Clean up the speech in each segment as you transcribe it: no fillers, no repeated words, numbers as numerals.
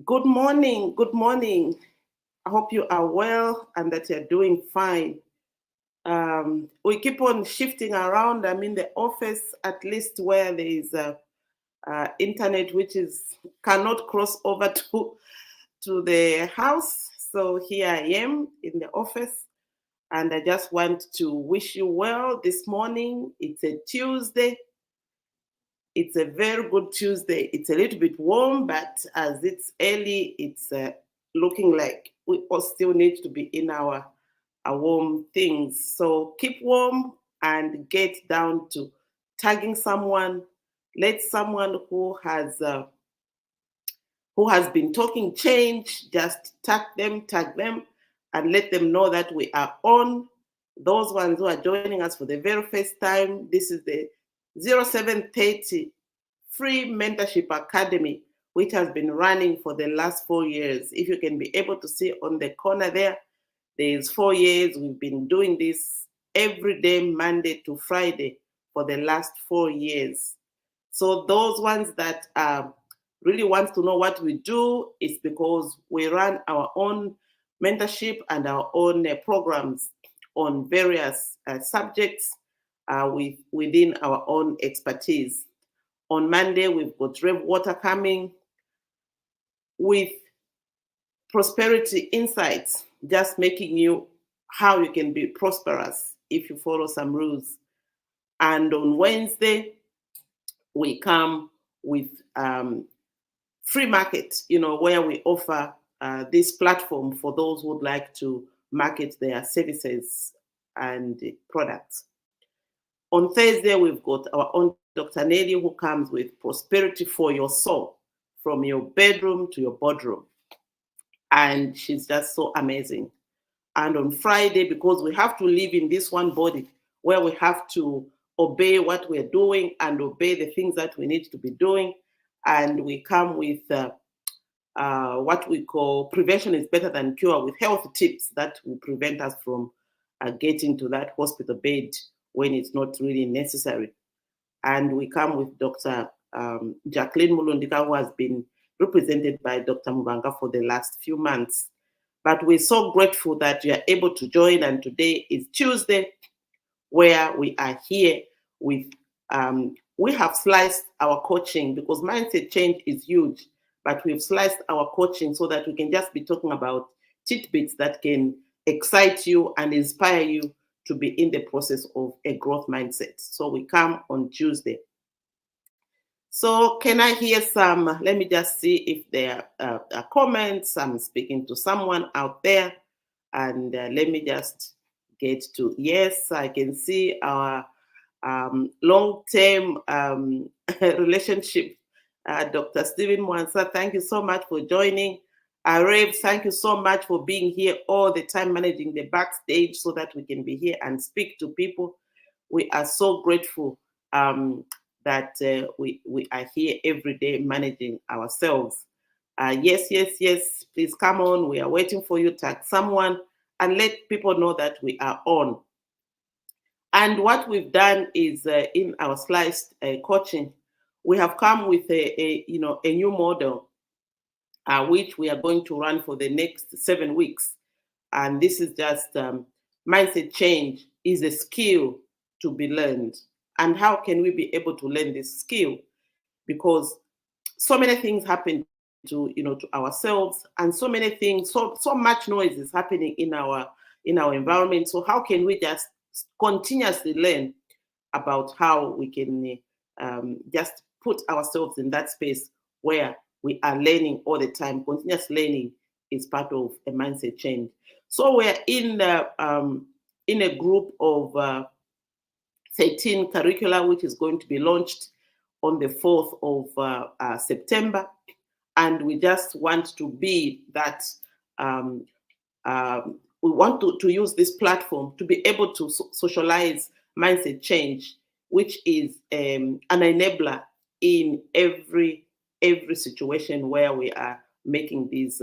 Good morning. Good morning. I hope you are well and that you're doing fine. We keep on shifting around. I'm in the office, at least where there is internet, which is cannot cross over to the house. So here I am in the office, and I just want to wish you well this morning. It's a Tuesday. It's a very good Tuesday. It's a little bit warm, but as it's early, it's looking like we all still need to be in our warm things. So keep warm and get down to tagging someone. Let someone who has been talking change. Just tag them, and let them know that we are on. Those ones who are joining us for the very first time, this is the 0730 Free Mentorship Academy, which has been running for the last 4 years. If you can be able to see on the corner there is 4 years. We've been doing this every day, Monday to Friday, for the last 4 years. So those ones that really want to know what we do is because we run our own mentorship and our own programs on various subjects within our own expertise. On Monday, we've got Rev Water coming with prosperity insights, just making you how you can be prosperous if you follow some rules. And on Wednesday, we come with free market, where we offer this platform for those who would like to market their services and products. On Thursday, we've got our own Dr. Nelly, who comes with prosperity for your soul, from your bedroom to your boardroom. And she's just so amazing. And on Friday, because we have to live in this one body where we have to obey what we're doing and obey the things that we need to be doing, and we come with what we call prevention is better than cure, with health tips that will prevent us from getting to that hospital bed when it's not really necessary. And we come with Dr. Jacqueline Mulundika, who has been represented by Dr. Mubanga for the last few months. But we're so grateful that you are able to join, and today is Tuesday, where we are here with, we have sliced our coaching because mindset change is huge, but we've sliced our coaching so that we can just be talking about tidbits that can excite you and inspire you to be in the process of a growth mindset. So we come on Tuesday. So can I hear some, let me just see if there are comments. I'm speaking to someone out there, and let me just get to, yes, I can see our long-term relationship. Dr. Stephen Mwansa, thank you so much for joining. Rev, thank you so much for being here all the time, managing the backstage so that we can be here and speak to people. We are so grateful that we are here every day managing ourselves. Yes, please come on. We are waiting for you. Tag someone and let people know that we are on. And what we've done is in our sliced coaching, we have come with a new model which we are going to run for the next 7 weeks. And this is just mindset change is a skill to be learned. And how can we be able to learn this skill? Because so many things happen to ourselves, and so many things, so much noise is happening in our environment. So how can we just continuously learn about how we can just put ourselves in that space where we are learning all the time? Continuous learning is part of a mindset change. So we're in a group of 13 curricula, which is going to be launched on the 4th of September. And we just want to be that, we want to use this platform to be able to socialize mindset change, which is an enabler in every situation where we are making these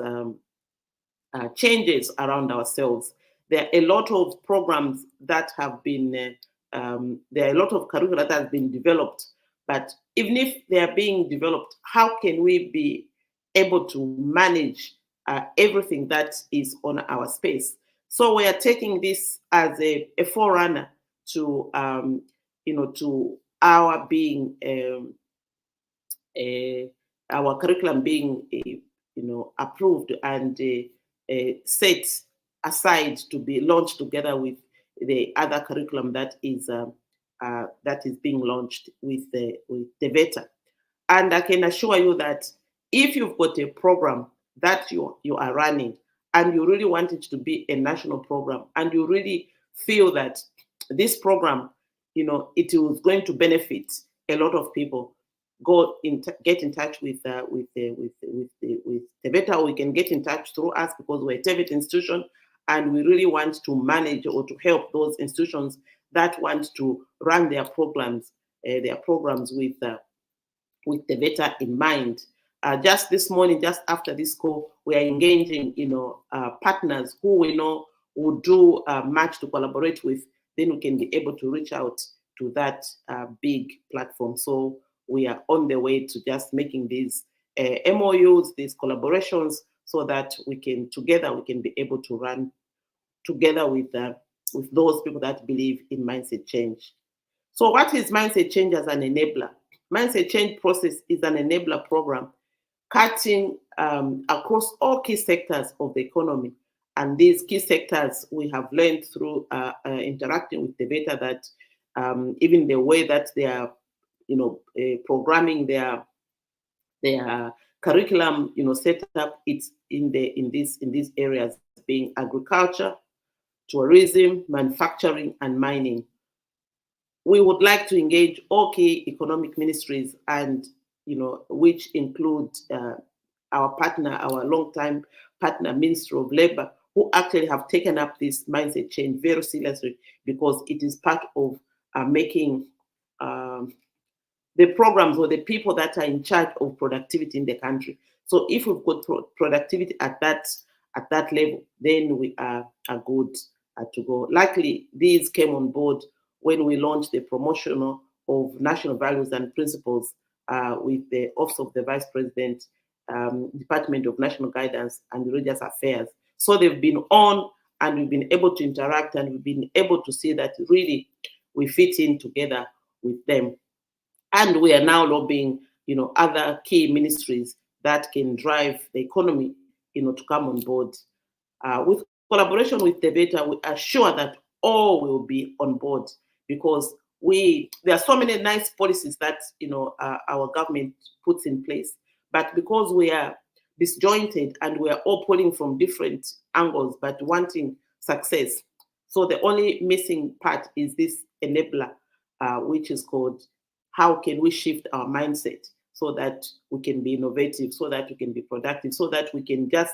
changes around ourselves. There are a lot of programs that have been, there are a lot of curricula that has been developed, but even if they are being developed, how can we be able to manage everything that is on our space. So we are taking this as a forerunner to to our being our curriculum being approved and set aside to be launched together with the other curriculum that is being launched with the VETA. And I can assure you that if you've got a program that you are running and you really want it to be a national program and you really feel that this program, it is going to benefit a lot of people, get in touch with TVETA, or we can get in touch through us because we're a TVETA institution and we really want to manage or to help those institutions that want to run their programs with TVETA in mind. Just this morning, just after this call, we are engaging, partners who we know will do much to collaborate with. Then we can be able to reach out to that big platform. So we are on the way to just making these MOUs, these collaborations, so that we can be able to run together with those people that believe in mindset change. So what is mindset change as an enabler? Mindset change process is an enabler program cutting across all key sectors of the economy. And these key sectors we have learned through interacting with the VETA that even the way that they are, programming their curriculum, set up, it's in these areas being agriculture, tourism, manufacturing, and mining. We would like to engage all key economic ministries and, which include our long-time partner, Ministry of Labor, who actually have taken up this mindset change very seriously because it is part of making the programs or the people that are in charge of productivity in the country. So if we've got productivity at that level, then we are good to go. Luckily, these came on board when we launched the promotional of national values and principles with the Office of the Vice President, Department of National Guidance and Religious Affairs. So they've been on and we've been able to interact and we've been able to see that really we fit in together with them. And we are now lobbying, other key ministries that can drive the economy, to come on board. With collaboration with TVETA, we are sure that all will be on board because there are so many nice policies that our government puts in place, but because we are disjointed and we are all pulling from different angles but wanting success, so the only missing part is this enabler, which is called how can we shift our mindset so that we can be innovative, so that we can be productive, so that we can just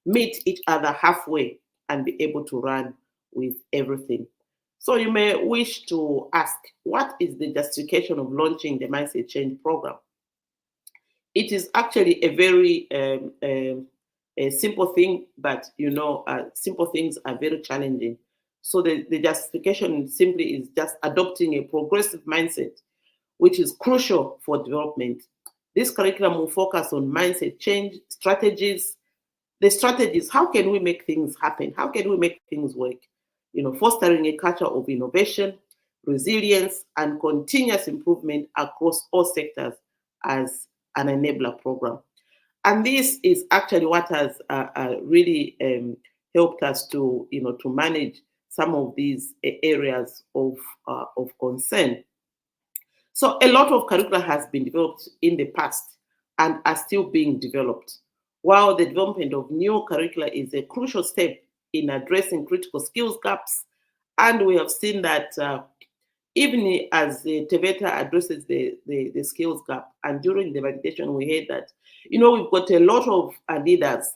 meet each other halfway and be able to run with everything. So you may wish to ask, what is the justification of launching the Mindset Change program? It is actually a very a simple thing, but simple things are very challenging. So the justification simply is just adopting a progressive mindset, which is crucial for development. This curriculum will focus on mindset change strategies. The strategies, how can we make things happen? How can we make things work? Fostering a culture of innovation, resilience, and continuous improvement across all sectors as an enabler program. And this is actually what has really helped us to manage some of these areas of concern. So a lot of curricula has been developed in the past and are still being developed. While the development of new curricula is a crucial step in addressing critical skills gaps, and we have seen that even as TVETA addresses the skills gap, and during the validation we heard that, we've got a lot of leaders,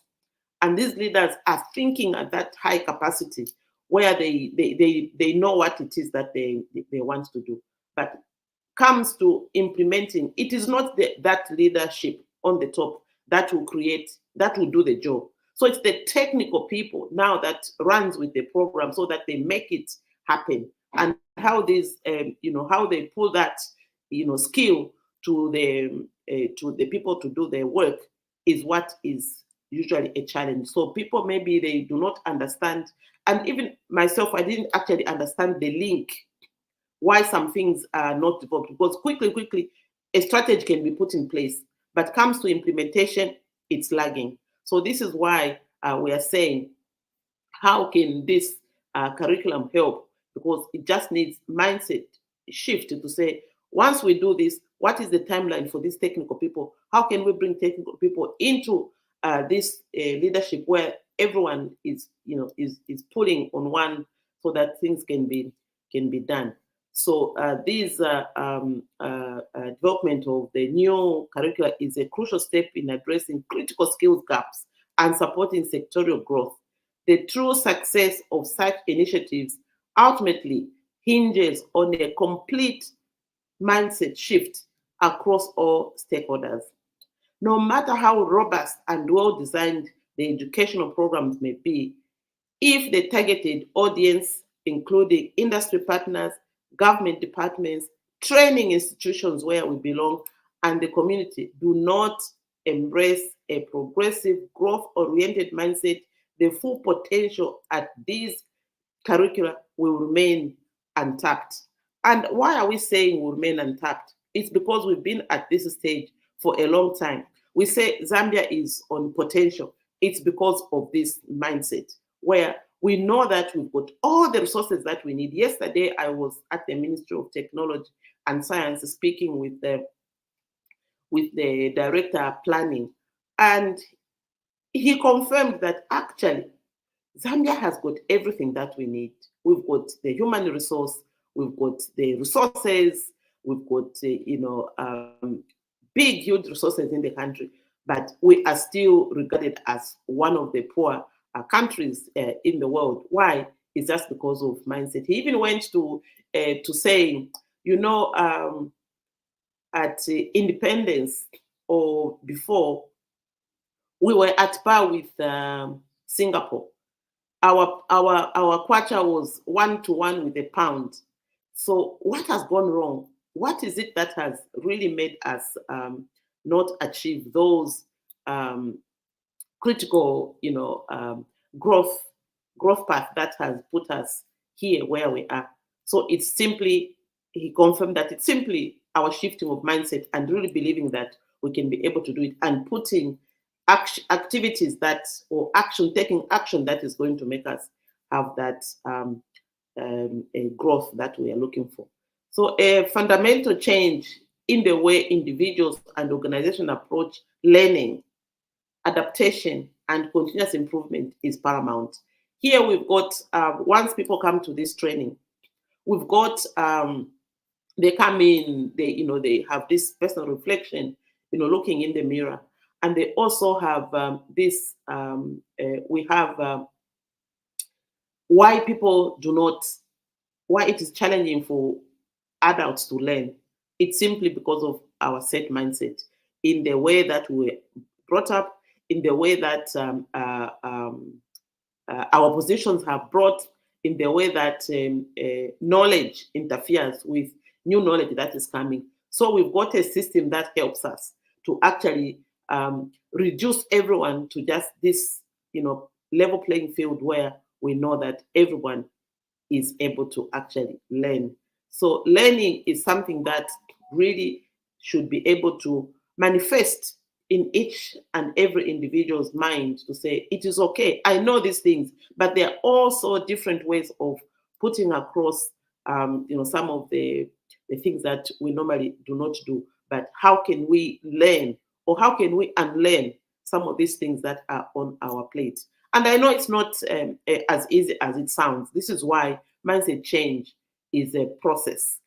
and these leaders are thinking at that high capacity where they know what it is that they want to do. But comes to implementing, it is not that leadership on the top that will do the job. So it's the technical people now that runs with the program so that they make it happen, and how these how they pull that skill to the people to do their work is what is usually a challenge. So people, maybe they do not understand, and even myself, I didn't actually understand the link why some things are not developed, because quickly a strategy can be put in place, but comes to implementation, it's lagging. So this is why we are saying, how can this curriculum help? Because it just needs mindset shift to say, once we do this, what is the timeline for these technical people? How can we bring technical people into this leadership where everyone is, is pulling on one, so that things can be done. So this development of the new curricula is a crucial step in addressing critical skills gaps and supporting sectorial growth. The true success of such initiatives ultimately hinges on a complete mindset shift across all stakeholders. No matter how robust and well designed the educational programs may be, if the targeted audience, including industry partners, government departments, training institutions where we belong, and the community, do not embrace a progressive, growth-oriented mindset, the full potential at these curricula will remain untapped. And why are we saying will remain untapped? It's because we've been at this stage for a long time. We say Zambia is on potential. It's because of this mindset where we know that we've got all the resources that we need. Yesterday, I was at the Ministry of Technology and Science speaking with the director of planning, and he confirmed that actually Zambia has got everything that we need. We've got the human resource, we've got the resources, we've got big, huge resources in the country, but we are still regarded as one of the poor countries in the world. Why? It's just because of mindset. He even went to saying, at independence or before, we were at par with Singapore. Our kwacha was 1-to-1 with a pound. So what has gone wrong? What is it that has really made us not achieve those critical, growth path that has put us here where we are? So it's simply, he confirmed that it's simply our shifting of mindset and really believing that we can be able to do it, and putting activities that, or taking action that is going to make us have that a growth that we are looking for. So a fundamental change in the way individuals and organizations approach learning, adaptation, and continuous improvement is paramount. Here we've got, once people come to this training, we've got, they come in, they have this personal reflection, looking in the mirror. And they also have we have why people do not, why it is challenging for adults to learn. It's simply because of our set mindset, in the way that we were brought up, in the way that our positions have brought, in the way that knowledge interferes with new knowledge that is coming. So we've got a system that helps us to actually reduce everyone to just this, level playing field where we know that everyone is able to actually learn. So learning is something that really should be able to manifest in each and every individual's mind, to say, it is okay, I know these things, but there are also different ways of putting across, some of the things that we normally do not do. But how can we learn, or how can we unlearn some of these things that are on our plate? And I know it's not as easy as it sounds. This is why mindset change is a process.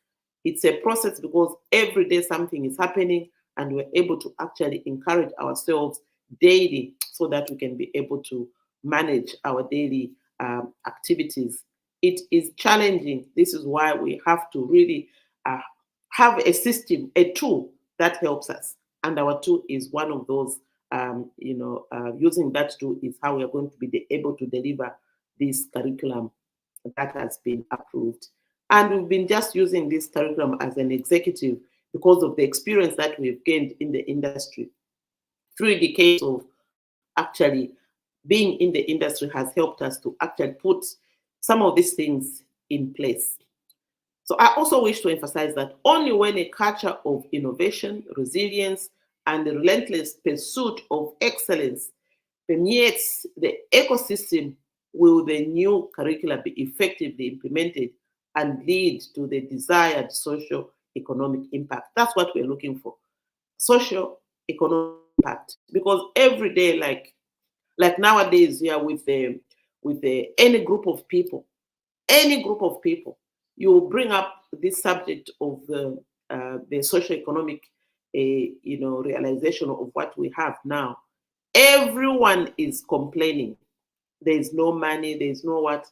It's a process because every day something is happening, and we're able to actually encourage ourselves daily so that we can be able to manage our daily activities. It is challenging. This is why we have to really have a system, a tool that helps us. And our tool is one of those. Using that tool is how we are going to be able to deliver this curriculum that has been approved. And we've been just using this curriculum as an executive because of the experience that we've gained in the industry. 3 decades of actually being in the industry has helped us to actually put some of these things in place. So I also wish to emphasize that only when a culture of innovation, resilience, and the relentless pursuit of excellence permeates the ecosystem will the new curricula be effectively implemented and lead to the desired social economic impact. That's what we're looking for. Social economic impact. Because every day, like nowadays, yeah, with the any group of people, you bring up this subject of the socioeconomic, realization of what we have now. Everyone is complaining. There is no money. There is no what.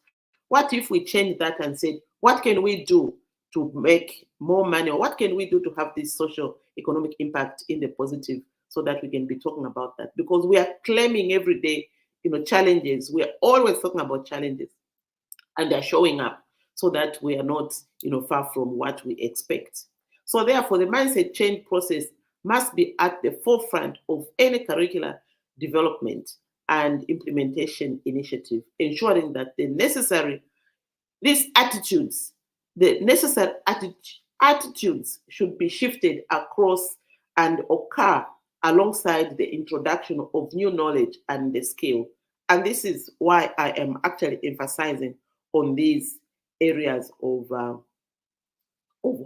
What if we change that and said, what can we do to make more money, or what can we do to have this social economic impact in the positive, so that we can be talking about that? Because we are claiming every day, challenges. We are always talking about challenges, and they're showing up, so that we are not, far from what we expect. So therefore, the mindset change process must be at the forefront of any curricular development and implementation initiative, ensuring that these attitudes, the necessary attitudes should be shifted across and occur alongside the introduction of new knowledge and the skill. And this is why I am actually emphasizing on these areas of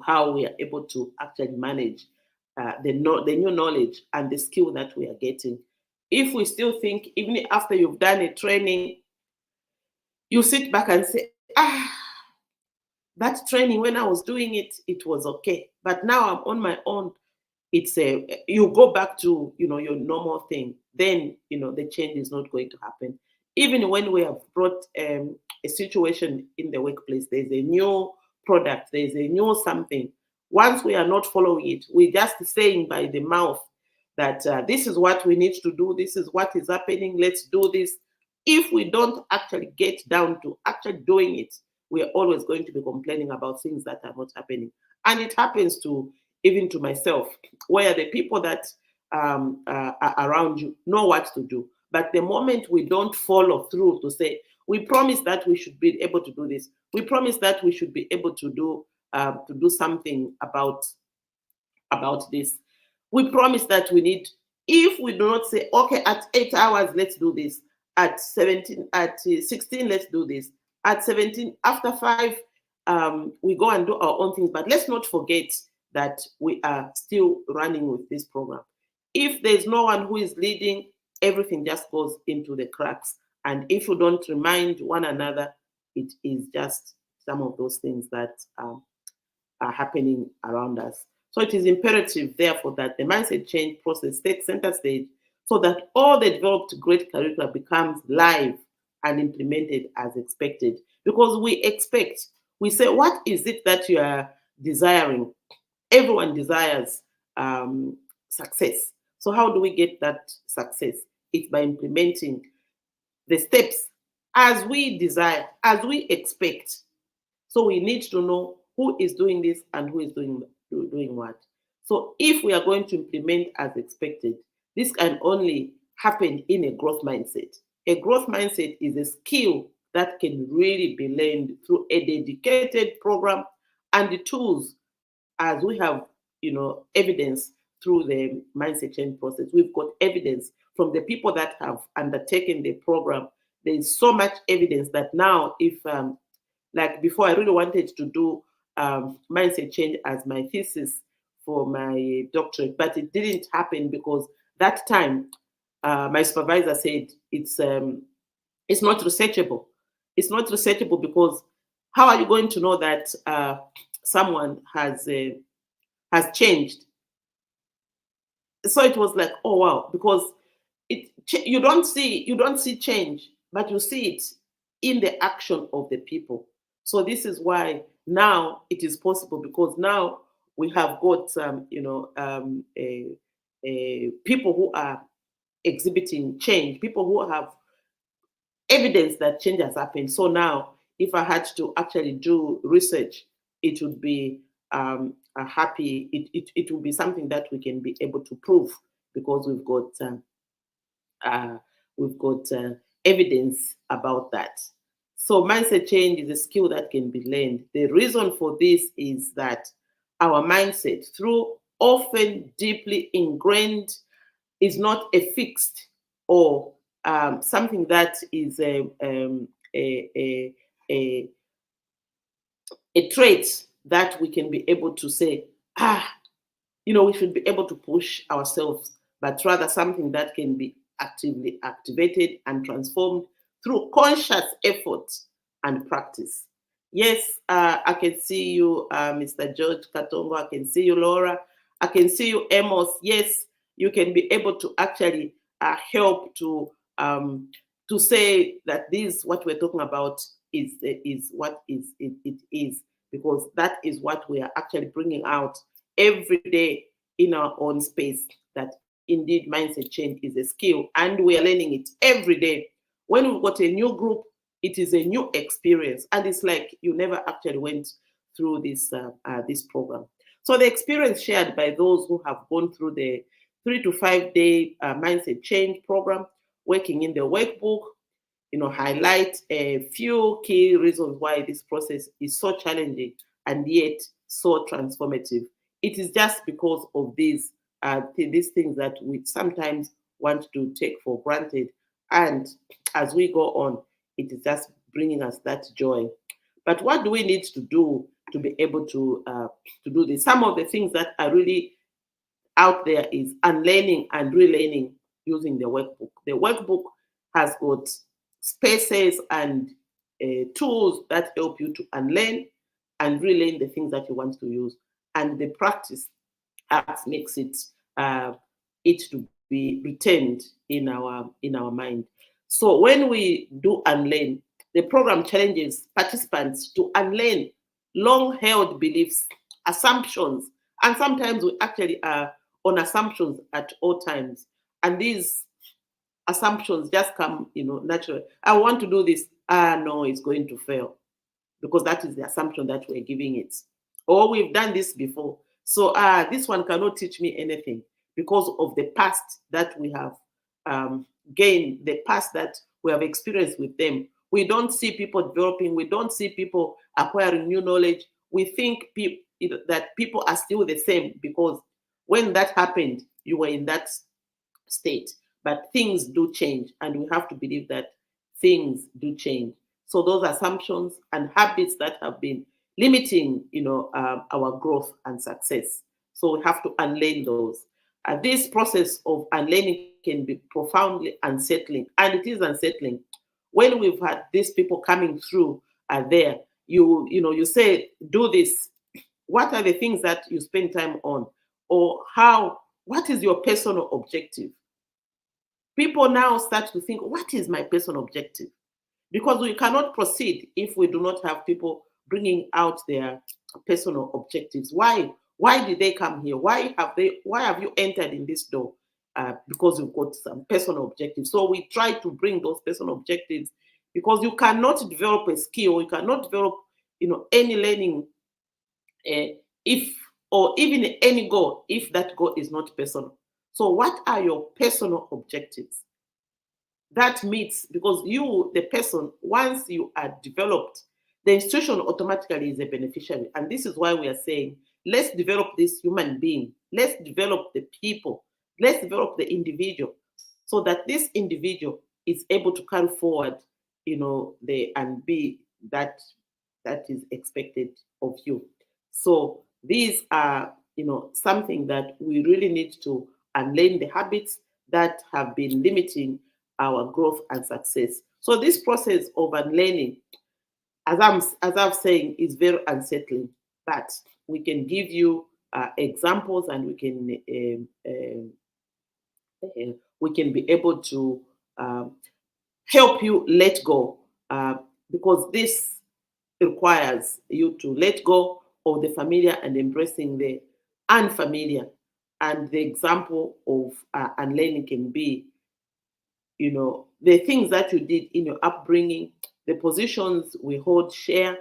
how we are able to actually manage the new knowledge and the skill that we are getting. If we still think, even after you've done a training, you sit back and say, that training, when I was doing it, it was okay. But now I'm on my own. You go back to, your normal thing. Then, the change is not going to happen. Even when we have brought a situation in the workplace, there's a new product, there's a new something. Once we are not following it, we're just saying by the mouth that this is what we need to do. This is what is happening. Let's do this. If we don't actually get down to actually doing it, we are always going to be complaining about things that are not happening. And it happens even to myself, where the people that are around you know what to do. But the moment we don't follow through to say, we promise that we should be able to do this, we promise that we should be able to do something about this, we promise that we need, if we do not say, okay, at 8 hours, let's do this, at 16, let's do this, at 17, after 5, we go and do our own things. But let's not forget that we are still running with this program. If there's no one who is leading, everything just goes into the cracks. And if you don't remind one another, it is just some of those things that are happening around us. So it is imperative, therefore, that the mindset change process takes center stage, so that all the developed great curricula becomes live and implemented as expected. Because we say, what is it that you are desiring? Everyone desires success. So how do we get that success? It's by implementing the steps as we desire, as we expect. So we need to know who is doing this and who is doing what. So if we are going to implement as expected, this can only happen in a growth mindset. A growth mindset is a skill that can really be learned through a dedicated program and the tools, as we have, evidence through the mindset change process. We've got evidence from the people that have undertaken the program. There is so much evidence that now, if like before, I really wanted to do mindset change as my thesis for my doctorate, but it didn't happen because that time my supervisor said it's not researchable. It's not researchable because how are you going to know that someone has changed? So it was like, oh wow, because you don't see change, but you see it in the action of the people. So this is why now it is possible, because now we have got people who are exhibiting change, people who have evidence that change has happened. So now, if I had to actually do research, it would be it would be something that we can be able to prove, because we've got we've got evidence about that. So mindset change is a skill that can be learned. The reason for this is that our mindset, through often deeply ingrained, is not a fixed or something that is a, a trait that we can be able to say, we should be able to push ourselves, but rather something that can be actively activated and transformed through conscious effort and practice. Yes, I can see you, Mr. George Katongo. I can see you, Laura. I can see you, Amos. Yes, you can be able to actually help to say that this, what we're talking about, is what it is, because that is what we are actually bringing out every day in our own space, that indeed mindset change is a skill and we are learning it every day. When we've got a new group, it is a new experience, and it's like you never actually went through this program. So the experience shared by those who have gone through the 3 to 5 day mindset change program, working in the workbook, highlight a few key reasons why this process is so challenging and yet so transformative. It is just because of these things that we sometimes want to take for granted, and as we go on, it is just bringing us that joy. But what do we need to do to be able to do this? Some of the things that are really out there is unlearning and relearning using the workbook. The workbook has got spaces and tools that help you to unlearn and relearn the things that you want to use. And the practice makes it to be retained in our mind. So when we do unlearn, the program challenges participants to unlearn long-held beliefs, assumptions, and sometimes we actually are on assumptions at all times. And these assumptions just come, naturally. I want to do this. No, it's going to fail, because that is the assumption that we're giving it. Or we've done this before. So this one cannot teach me anything because of the past that we have gained, the past that we have experienced with them. We don't see people developing. We don't see people acquiring new knowledge. We think that people are still the same, because when that happened, you were in that state. But things do change, and we have to believe that things do change. So those assumptions and habits that have been limiting, our growth and success. So we have to unlearn those. This process of unlearning can be profoundly unsettling, and it is unsettling. When we've had these people coming through there, you say, do this. What are the things that you spend time on? Or what is your personal objective? People now start to think, what is my personal objective? Because we cannot proceed if we do not have people bringing out their personal objectives. Why did they come here? Why have you entered in this door? Because you've got some personal objectives. So we try to bring those personal objectives, because you cannot develop a skill, you cannot develop any learning or even any goal if that goal is not personal. So what are your personal objectives? That meets, because you, the person, once you are developed, the institution automatically is a beneficiary. And this is why we are saying, let's develop this human being. Let's develop the people. Let's develop the individual, so that this individual is able to carry forward, and be that is expected of you. So these are, something that we really need to unlearn, the habits that have been limiting our growth and success. So this process of unlearning, as I'm saying, is very unsettling. But we can give you examples, and we can be able to help you let go, because this requires you to let go of the familiar and embracing the unfamiliar. And the example of unlearning can be, the things that you did in your upbringing, the positions we hold share,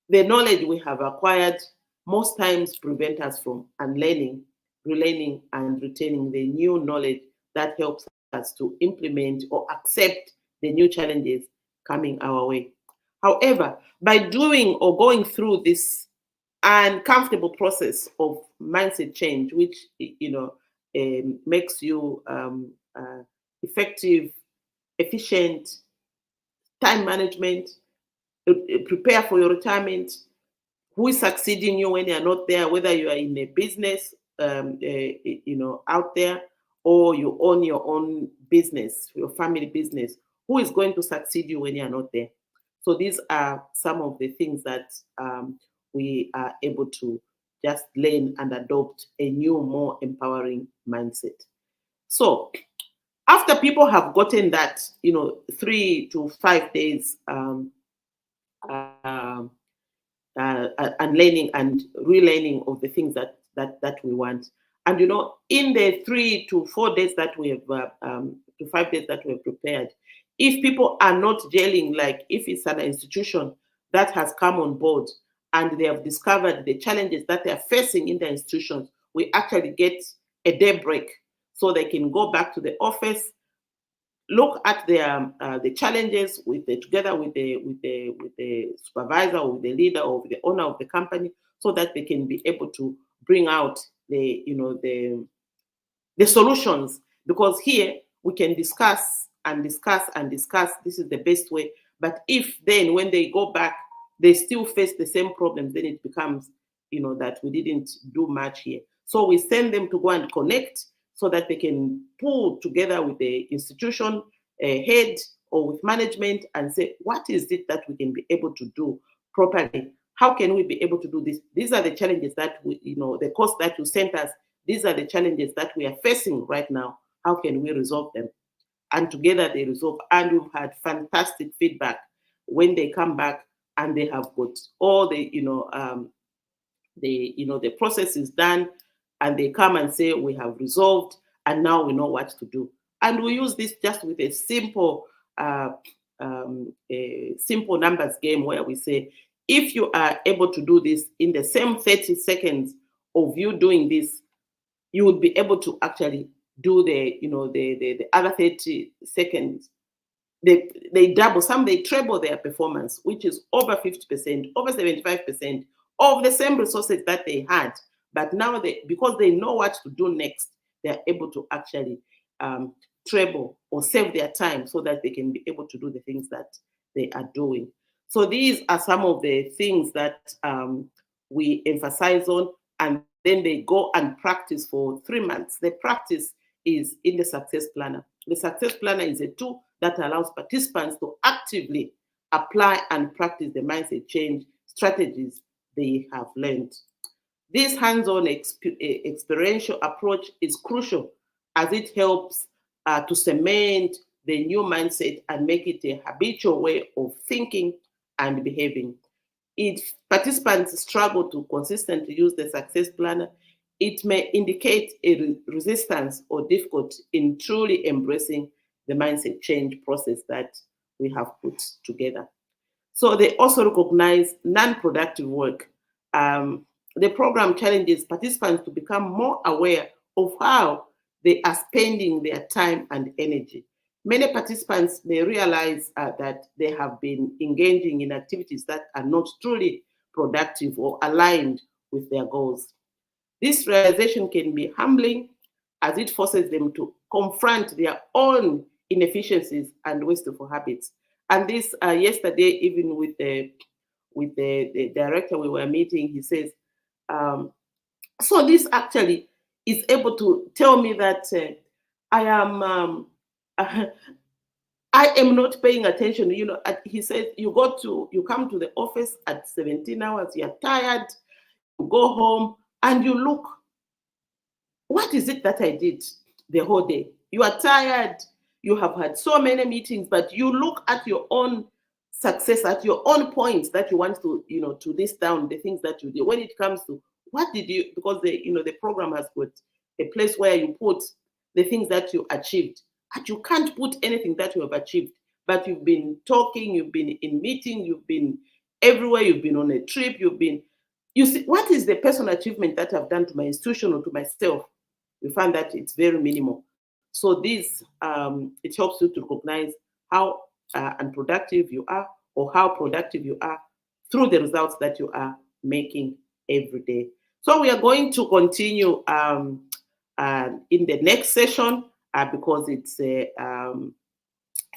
the knowledge we have acquired, most times prevent us from unlearning, relearning, and retaining the new knowledge that helps us to implement or accept the new challenges coming our way. However, by doing or going through this uncomfortable process of mindset change, which makes you effective, efficient, time management, prepare for your retirement, who is succeeding you when you are not there, whether you are in a business, out there, or you own your own business, your family business, who is going to succeed you when you are not there? So these are some of the things that we are able to just learn and adopt a new, more empowering mindset. So after people have gotten that, 3 to 5 days and learning and relearning of the things that we want. And in the 3 to 4 days that we have, to 5 days that we have prepared, if people are not gelling, like if it's an institution that has come on board and they have discovered the challenges that they are facing in the institutions, we actually get a day break so they can go back to the office, look at the challenges together with the supervisor or with the leader or with the owner of the company, so that they can be able to bring out the solutions. Because here we can discuss and discuss and discuss. This is the best way. But if then when they go back, they still face the same problems, then it becomes that we didn't do much here. So we send them to go and connect, so that they can pull together with the institution head or with management and say, what is it that we can be able to do properly? How can we be able to do this? These are the challenges that the course that you sent us, these are the challenges that we are facing right now. How can we resolve them? And together they resolve. And we've had fantastic feedback when they come back and they have got all the process is done, and they come and say, we have resolved and now we know what to do. And we use this just with a simple numbers game, where we say, if you are able to do this in the same 30 seconds of you doing this, you would be able to actually do the other 30 seconds. They double, some they treble their performance, which is over 50%, over 75% of the same resources that they had. But now because they know what to do next, they're able to actually treble or save their time, so that they can be able to do the things that they are doing. So these are some of the things that we emphasize on, and then they go and practice for 3 months. The practice is in the Success Planner. The Success Planner is a tool that allows participants to actively apply and practice the mindset change strategies they have learned. This hands-on experiential approach is crucial, as it helps to cement the new mindset and make it a habitual way of thinking and behaving. If participants struggle to consistently use the Success Planner, it may indicate a resistance or difficulty in truly embracing the mindset change process that we have put together. So they also recognize non-productive work. The program challenges participants to become more aware of how they are spending their time and energy. Many participants may realize that they have been engaging in activities that are not truly productive or aligned with their goals. This realization can be humbling, as it forces them to confront their own inefficiencies and wasteful habits. And this yesterday, even with the director we were meeting, he says, so this actually is able to tell me that I am I am not paying attention. He said, you come to the office at 17 hours, you're tired, you go home and you look, what is it that I did the whole day? You are tired, you have had so many meetings, but you look at your own success, at your own points that you want to, to list down the things that you did. When it comes to what did you, because the program has got a place where you put the things that you achieved, and you can't put anything that you have achieved, but you've been talking, you've been in meetings, you've been everywhere, you've been on a trip, you see, what is the personal achievement that I've done to my institution or to myself? You find that it's very minimal. So this, it helps you to recognize how unproductive you are or how productive you are through the results that you are making every day. So we are going to continue in the next session because it's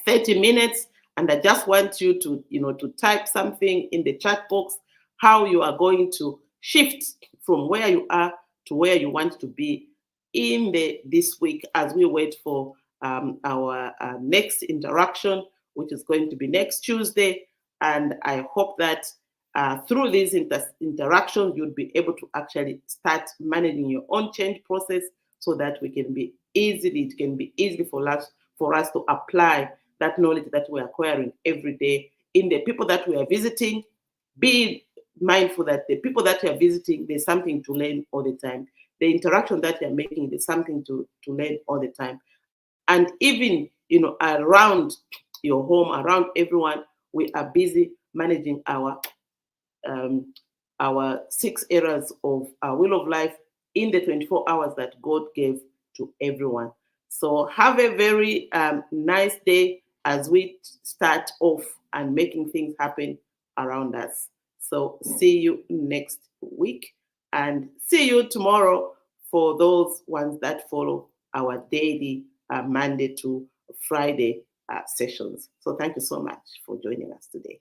30 minutes, and I just want you to, to type something in the chat box how you are going to shift from where you are to where you want to be in this week as we wait for our next interaction, which is going to be next Tuesday. And I hope that through these interactions, you'll be able to actually start managing your own change process so that it can be easy for us to apply that knowledge that we're acquiring every day in the people that we are visiting. Be mindful that the people that you are visiting, there's something to learn all the time. The interaction that you're making, there's something to learn all the time. And even, around your home, around everyone, we are busy managing our 6 areas of our wheel of life in the 24 hours that God gave to everyone. So have a very nice day as we start off and making things happen around us. So see you next week and see you tomorrow for those ones that follow our daily Monday to Friday sessions. So thank you so much for joining us today.